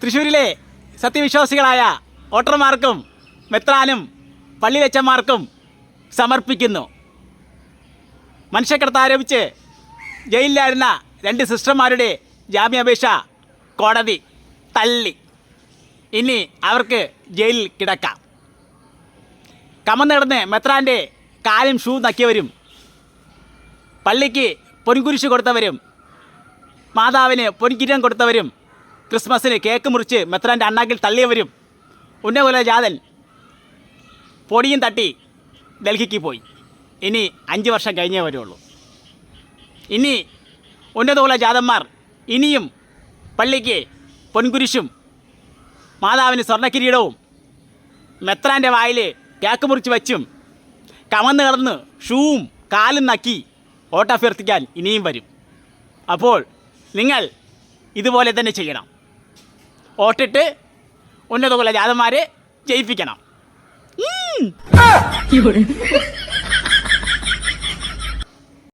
തൃശ്ശൂരിലെ സത്യവിശ്വാസികളായ വോട്ടർമാർക്കും മെത്രാനും പള്ളിയച്ചന്മാർക്കും സമർപ്പിക്കുന്നു. മനുഷ്യക്കടത്ത് ആരോപിച്ച് ജയിലിലായിരുന്ന 2 സിസ്റ്റർമാരുടെ ജാമ്യാപേക്ഷ കോടതി തള്ളി. ഇനി അവർക്ക് ജയിലിൽ കിടക്കാം. കമന്ന് കിടന്ന് മെത്രാൻ്റെ കാലും ഷൂ നക്കിയവരും, പള്ളിക്ക് പൊൻകുരിശ് കൊടുത്തവരും, മാതാവിന് പൊൻകിരീടം കൊടുത്തവരും, ക്രിസ്മസിന് കേക്ക് മുറിച്ച് മെത്രാൻ്റെ അണ്ണാക്കിൽ തള്ളിയവരും, ഉന്നകുല ജാതൻ പൊടിയും തട്ടി ഡൽഹിക്ക് പോയി. ഇനി 5 വർഷം കഴിഞ്ഞേ വരുള്ളൂ. ഇനി ഉന്നതകുല ജാതന്മാർ ഇനിയും പള്ളിക്ക് പൊൻകുരിശും മാതാവിന് സ്വർണ്ണക്കിരീടവും മെത്രാൻ്റെ വായിൽ കേക്ക് മുറിച്ച് വച്ചും കമന്ന് കിടന്ന് ഷൂവും കാലും നക്കി വോട്ടഭ്യർത്ഥിക്കാൻ ഇനിയും വരും. അപ്പോൾ നിങ്ങൾ ഇതുപോലെ തന്നെ ചെയ്യണം. വോട്ടിട്ട് ഉന്നതകുല ജാതന്മാരെ ജയിപ്പിക്കണം.